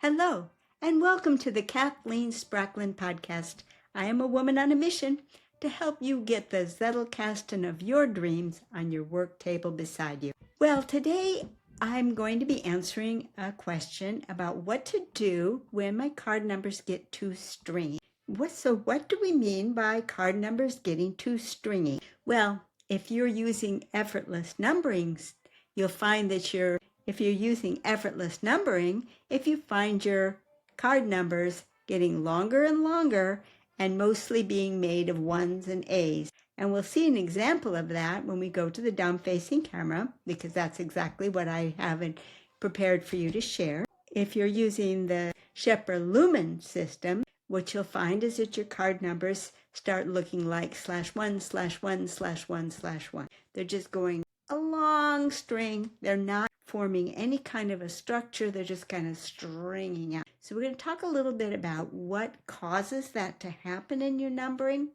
Hello, and welcome to the Kathleen Spracklin podcast. I am a woman on a mission to help you get the Zettelkasten of your dreams on your work table beside you. Well, today I'm going to be answering a question about what to do when my card numbers get too stringy. What do we mean by card numbers getting too stringy? Well, if you're using effortless numberings, you'll find that if you're using effortless numbering, if you find your card numbers getting longer and longer and mostly being made of ones and A's. And we'll see an example of that when we go to the down-facing camera, because that's exactly what I haven't prepared for you to share. If you're using the Shepherd Lumen system, what you'll find is that your card numbers start looking like /1/1/1/1. They're just going a long string. They're not forming any kind of a structure. They're just kind of stringing out. So we're going to talk a little bit about what causes that to happen in your numbering,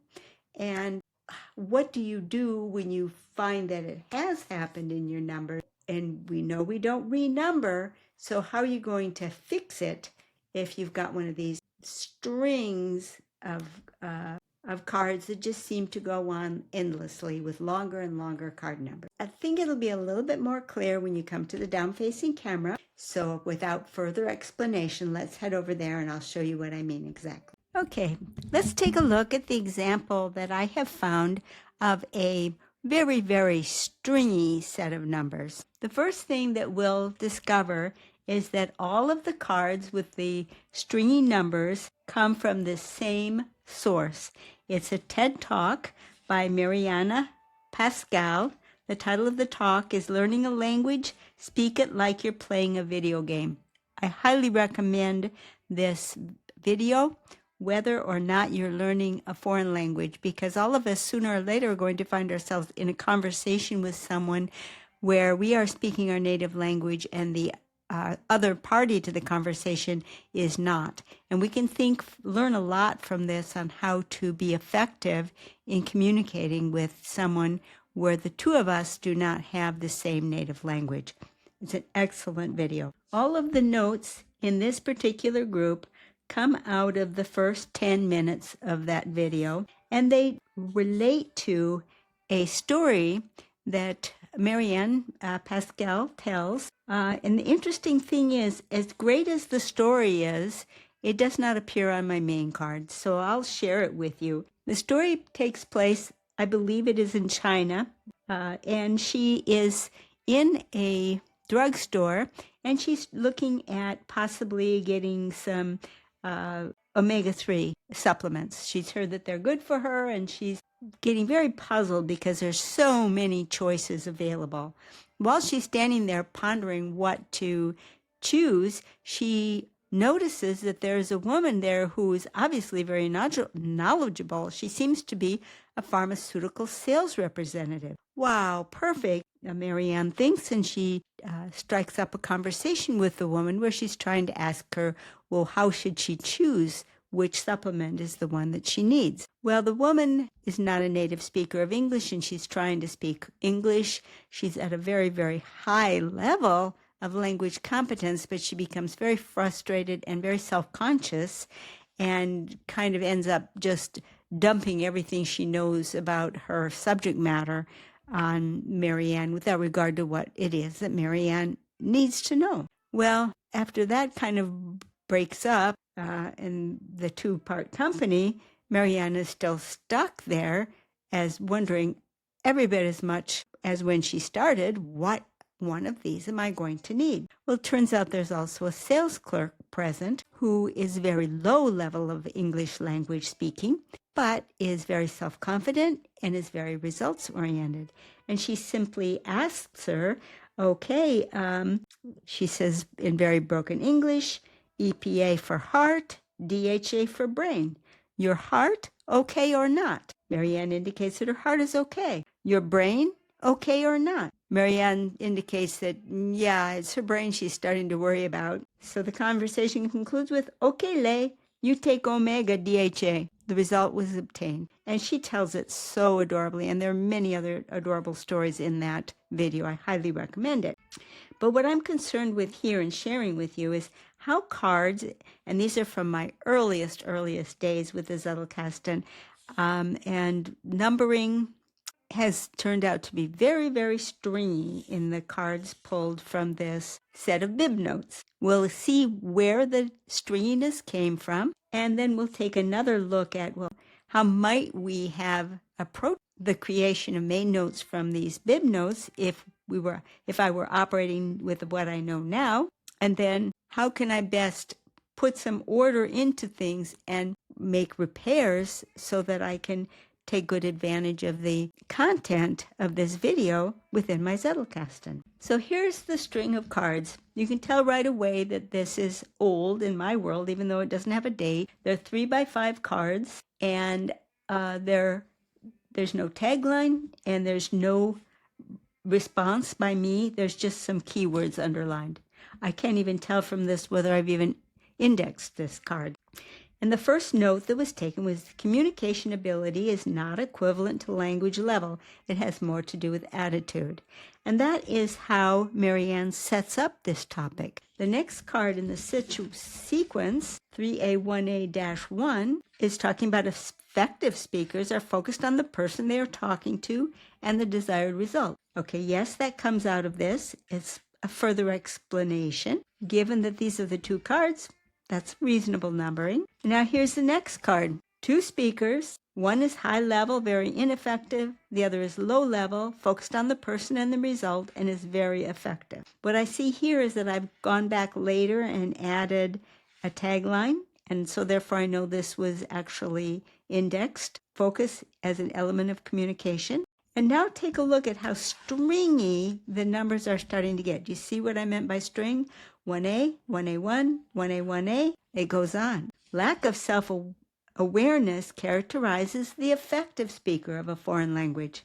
and what do you do when you find that it has happened in your number. And we know we don't renumber, so how are you going to fix it if you've got one of these strings of cards that just seem to go on endlessly with longer and longer card numbers? I think it'll be a little bit more clear when you come to the down-facing camera. So without further explanation, let's head over there and I'll show you what I mean exactly. Okay, let's take a look at the example that I have found of a very, very stringy set of numbers. The first thing that we'll discover is that all of the cards with the stringy numbers come from the same source. It's a TED Talk by Mariana Pascal. The title of the talk is Learning a Language, Speak It Like You're Playing a Video Game. I highly recommend this video, whether or not you're learning a foreign language, because all of us sooner or later are going to find ourselves in a conversation with someone where we are speaking our native language and the other party to the conversation is not. And we can learn a lot from this on how to be effective in communicating with someone where the two of us do not have the same native language. It's an excellent video. All of the notes in this particular group come out of the first 10 minutes of that video, and they relate to a story that Marianne Pascal tells. And the interesting thing is, as great as the story is, it does not appear on my main card, so I'll share it with you. The story takes place, I believe it is in China, and she is in a drugstore, and she's looking at possibly getting some omega-3 supplements. She's heard that they're good for her, and she's getting very puzzled because there's so many choices available. While she's standing there pondering what to choose, she notices that there's a woman there who is obviously very knowledgeable. She seems to be a pharmaceutical sales representative. Wow, perfect, Marianne thinks, and she strikes up a conversation with the woman where she's trying to ask her, well, how should she choose which supplement is the one that she needs? Well, the woman is not a native speaker of English, and she's trying to speak English. She's at a very, very high level of language competence, but she becomes very frustrated and very self-conscious and kind of ends up just dumping everything she knows about her subject matter on Marianne without regard to what it is that Marianne needs to know. Well, after that kind of breaks up in the two-part company, Marianne is still stuck there as wondering every bit as much as when she started, what one of these am I going to need? Well, it turns out there's also a sales clerk present who is very low level of English language speaking, but is very self-confident and is very results-oriented. And she simply asks her, okay, she says in very broken English, EPA for heart, DHA for brain. Your heart, okay or not? Marianne indicates that her heart is okay. Your brain, okay or not? Marianne indicates that, yeah, it's her brain she's starting to worry about. So the conversation concludes with, okay, Lay, you take omega DHA. The result was obtained. And she tells it so adorably, and there are many other adorable stories in that video. I highly recommend it. But what I'm concerned with here and sharing with you is how cards, and these are from my earliest days with the Zettelkasten, and numbering has turned out to be very, very stringy in the cards pulled from this set of bib notes. We'll see where the stringiness came from, and then we'll take another look at, well, how might we have approached the creation of main notes from these bib notes if I were operating with what I know now, and then how can I best put some order into things and make repairs so that I can take good advantage of the content of this video within my Zettelkasten. So here's the string of cards. You can tell right away that this is old in my world, even though it doesn't have a date. They're 3x5 cards, and there's no tagline, and there's no response by me. There's just some keywords underlined. I can't even tell from this whether I've even indexed this card. And the first note that was taken was communication ability is not equivalent to language level. It has more to do with attitude. And that is how Marianne sets up this topic. The next card in the sequence, 3A1A-1, is talking about effective speakers are focused on the person they are talking to and the desired result. Okay, yes, that comes out of this. It's a further explanation. Given that these are the two cards, that's reasonable numbering. Now here's the next card. Two speakers. One is high level, very ineffective. The other is low level, focused on the person and the result, and is very effective. What I see here is that I've gone back later and added a tagline, and so therefore I know this was actually indexed. Focus as an element of communication. And now take a look at how stringy the numbers are starting to get. Do you see what I meant by string? 1A, 1A1, 1A1A, it goes on. Lack of self-awareness characterizes the effective speaker of a foreign language.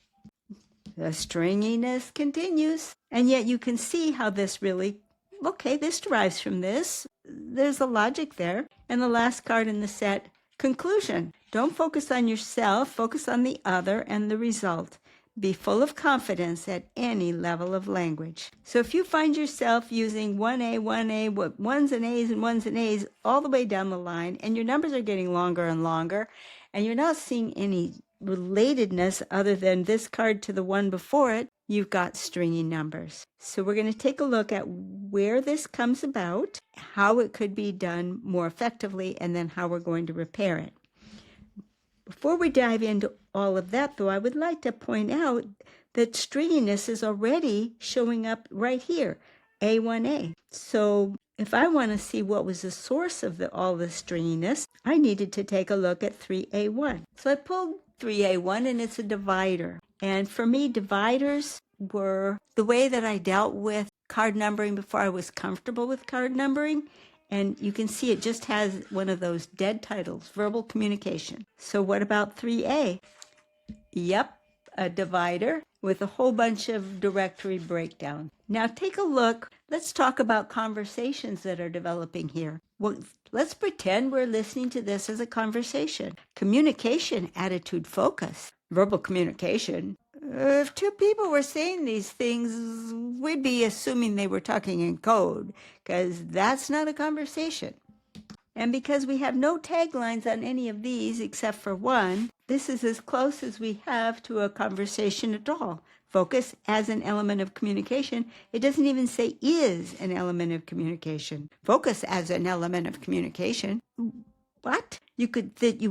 The stringiness continues, and yet you can see how this really, okay, this derives from this. There's a logic there. And the last card in the set, conclusion. Don't focus on yourself, focus on the other and the result. Be full of confidence at any level of language. So if you find yourself using 1A, 1A, ones and A's and ones and A's all the way down the line, and your numbers are getting longer and longer, and you're not seeing any relatedness other than this card to the one before it, you've got stringy numbers. So we're going to take a look at where this comes about, how it could be done more effectively, and then how we're going to repair it. Before we dive into all of that, though, I would like to point out that stringiness is already showing up right here, A1A. So if I want to see what was the source of all the stringiness, I needed to take a look at 3A1. So I pulled 3A1, and it's a divider. And for me, dividers were the way that I dealt with card numbering before I was comfortable with card numbering. And you can see it just has one of those dead titles, verbal communication. So what about 3A? Yep, a divider with a whole bunch of directory breakdown. Now take a look. Let's talk about conversations that are developing here. Well, let's pretend we're listening to this as a conversation. Communication, attitude, focus. Verbal communication. If two people were saying these things, we'd be assuming they were talking in code, because that's not a conversation. And because we have no taglines on any of these except for one, this is as close as we have to a conversation at all. Focus as an element of communication. It doesn't even say is an element of communication. Focus as an element of communication. What? You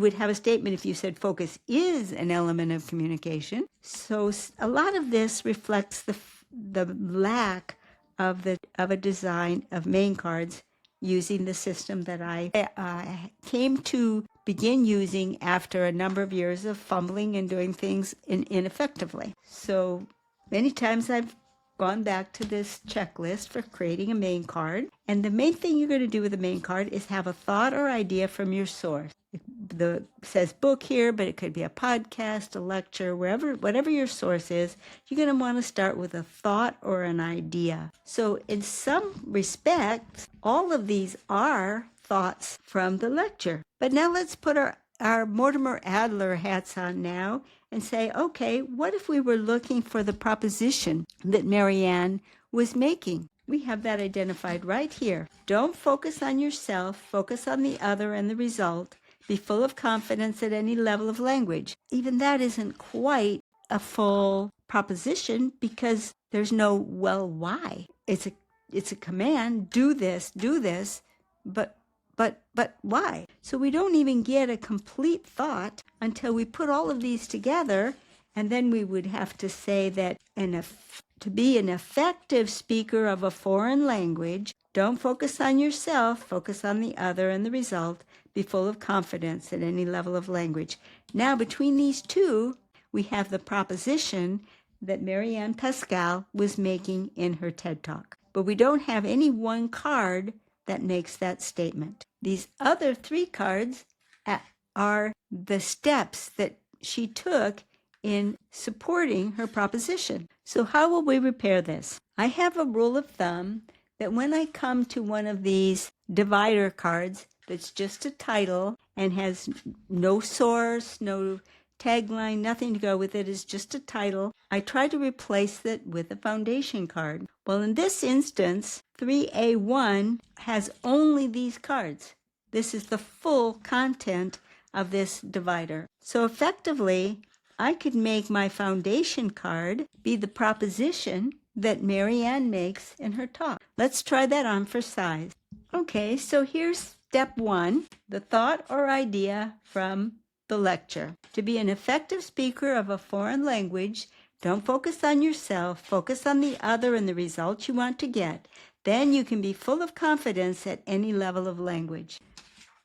would have a statement if you said focus is an element of communication. So a lot of this reflects the lack of a design of main cards using the system that I came to begin using after a number of years of fumbling and doing things ineffectively. So many times I've gone back to this checklist for creating a main card. And the main thing you're going to do with a main card is have a thought or idea from your source. It says book here, but it could be a podcast, a lecture, whatever your source is, you're going to want to start with a thought or an idea. So in some respects, all of these are thoughts from the lecture. But now let's put our Mortimer Adler hats on now and say, okay, what if we were looking for the proposition that Marianne was making? We have that identified right here. Don't focus on yourself, focus on the other and the result. Be full of confidence at any level of language. Even that isn't quite a full proposition because there's no, well, why? It's a command, do this, but why? So we don't even get a complete thought until we put all of these together, and then we would have to say that to be an effective speaker of a foreign language, don't focus on yourself, focus on the other and the result. Be full of confidence at any level of language. Now, between these two, we have the proposition that Marianne Pascal was making in her TED Talk. But we don't have any one card that makes that statement. These other 3 cards are the steps that she took in supporting her proposition. So how will we repair this? I have a rule of thumb that when I come to one of these divider cards that's just a title and has no source, no tagline, nothing to go with it, is just a title, I try to replace it with a foundation card. Well, in this instance, 3A1 has only these cards. This is the full content of this divider. So effectively, I could make my foundation card be the proposition that Marianne makes in her talk. Let's try that on for size. Okay, so here's step 1, the thought or idea from the lecture. To be an effective speaker of a foreign language, don't focus on yourself, focus on the other and the results you want to get. Then you can be full of confidence at any level of language.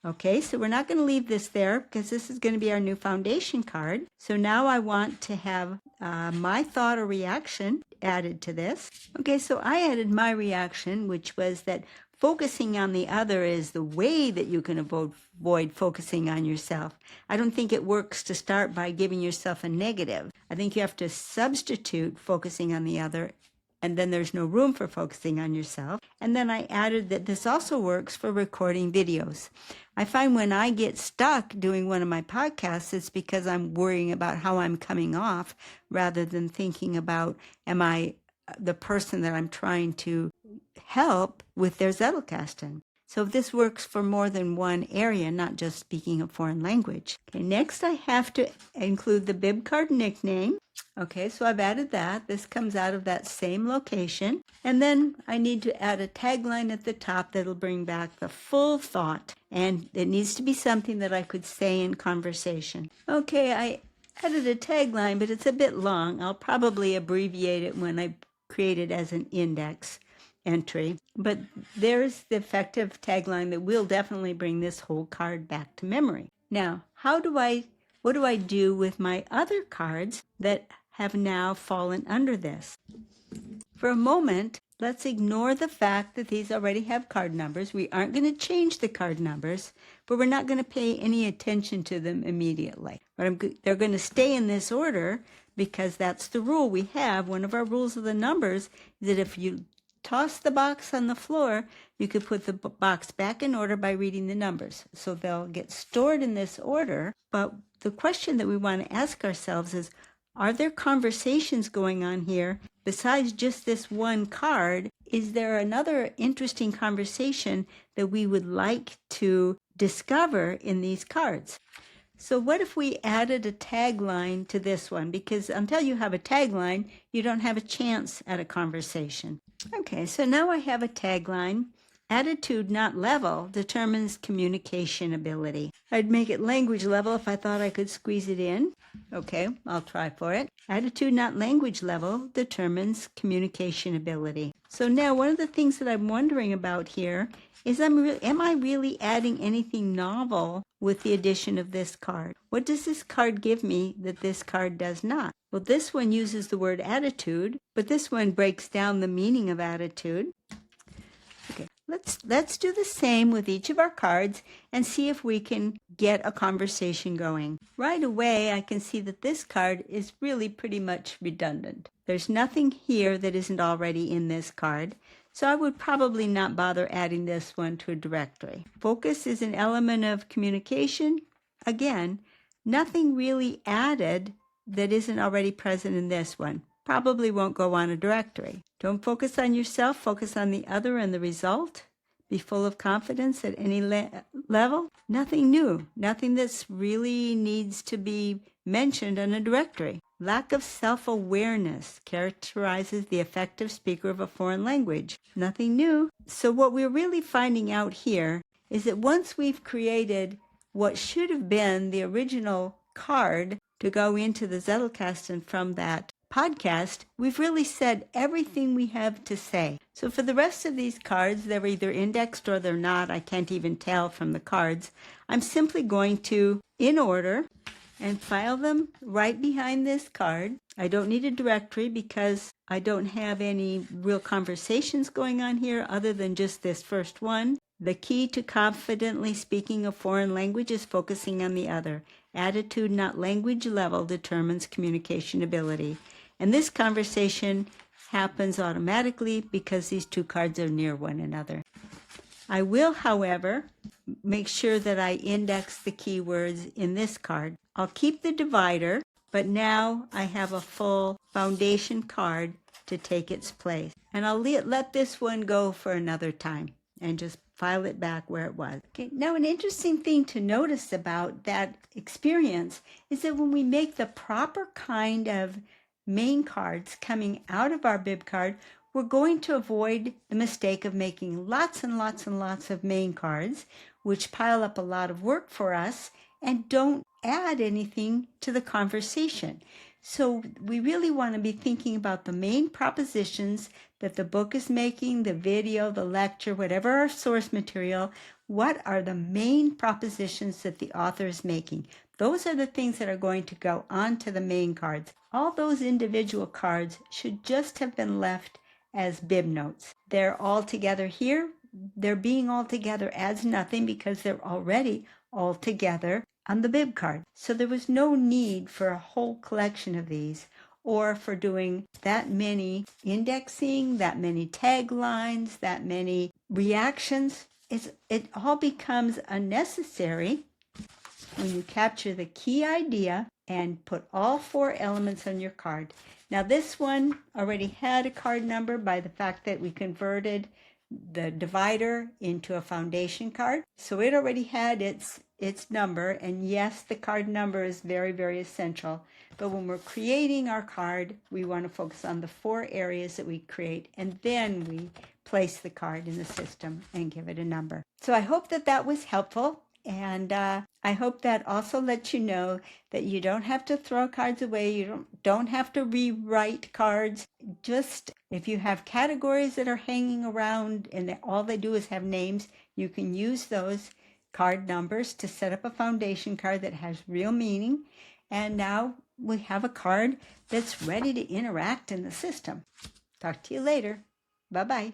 Okay, so we're not going to leave this there because this is going to be our new foundation card. So now I want to have my thought or reaction added to this. Okay, so I added my reaction, which was that focusing on the other is the way that you can avoid focusing on yourself. I don't think it works to start by giving yourself a negative. I think you have to substitute focusing on the other, and then there's no room for focusing on yourself. And then I added that this also works for recording videos. I find when I get stuck doing one of my podcasts, it's because I'm worrying about how I'm coming off rather than thinking about, am I the person that I'm trying to help with their Zettelkasten? So this works for more than one area, not just speaking a foreign language. Okay, next I have to include the bib card nickname. Okay, so I've added that. This comes out of that same location. And then I need to add a tagline at the top that'll bring back the full thought. And it needs to be something that I could say in conversation. Okay, I added a tagline, but it's a bit long. I'll probably abbreviate it when I create it as an index entry. But there's the effective tagline that will definitely bring this whole card back to memory. Now, what do I do with my other cards that have now fallen under this? For a moment, let's ignore the fact that these already have card numbers. We aren't going to change the card numbers, but we're not going to pay any attention to them immediately. They're going to stay in this order because that's the rule we have. One of our rules of the numbers is that if you toss the box on the floor, you could put the box back in order by reading the numbers. So they'll get stored in this order. But the question that we want to ask ourselves is, are there conversations going on here besides just this one card? Is there another interesting conversation that we would like to discover in these cards? So what if we added a tagline to this one? Because until you have a tagline, you don't have a chance at a conversation. Okay, so now I have a tagline. Attitude, not level, determines communication ability. I'd make it language level if I thought I could squeeze it in. Okay, I'll try for it. Attitude, not language level, determines communication ability. So now one of the things that I'm wondering about here is, am I really adding anything novel with the addition of this card? What does this card give me that this card does not? Well, this one uses the word attitude, but this one breaks down the meaning of attitude. Okay, let's do the same with each of our cards and see if we can get a conversation going. Right away, I can see that this card is really pretty much redundant. There's nothing here that isn't already in this card, so I would probably not bother adding this one to a directory. Focus is an element of communication. Again, nothing really added that isn't already present in this one. probably won't go on a directory. Don't focus on yourself, focus on the other and the result. Be full of confidence at any level. Nothing new, nothing that's really needs to be mentioned in a directory. Lack of self-awareness characterizes the effective speaker of a foreign language. Nothing new. So what we're really finding out here is that once we've created what should have been the original card to go into the Zettelkasten from that podcast, we've really said everything we have to say. So for the rest of these cards, they're either indexed or they're not. I can't even tell from the cards. I'm simply going to, in order, and file them right behind this card. I don't need a directory because I don't have any real conversations going on here other than just this first one. The key to confidently speaking a foreign language is focusing on the other. Attitude, not language level, determines communication ability. And this conversation happens automatically because these two cards are near one another. I will, however, make sure that I index the keywords in this card. I'll keep the divider, but now I have a full foundation card to take its place. And I'll let this one go for another time and just file it back where it was. Okay. Now, an interesting thing to notice about that experience is that when we make the proper kind of main cards coming out of our bib card, we're going to avoid the mistake of making lots and lots and lots of main cards, which pile up a lot of work for us and don't add anything to the conversation. So we really want to be thinking about the main propositions that the book is making, the video, the lecture, whatever our source material. What are the main propositions that the author is making? Those are the things that are going to go onto the main cards. All those individual cards should just have been left as bib notes. They're all together here. They're being all together adds nothing because they're already all together on the bib card. So there was no need for a whole collection of these or for doing that many indexing, that many taglines, that many reactions. It all becomes unnecessary when you capture the key idea and put all four elements on your card. Now this one already had a card number by the fact that we converted the divider into a foundation card. So it already had its number, and yes, the card number is very, very essential. But when we're creating our card, we want to focus on the four areas that we create, and then we place the card in the system and give it a number. So I hope that that was helpful. And I hope that also lets you know that you don't have to throw cards away. You don't have to rewrite cards. Just if you have categories that are hanging around and all they do is have names, you can use those card numbers to set up a foundation card that has real meaning. And now we have a card that's ready to interact in the system. Talk to you later. Bye-bye.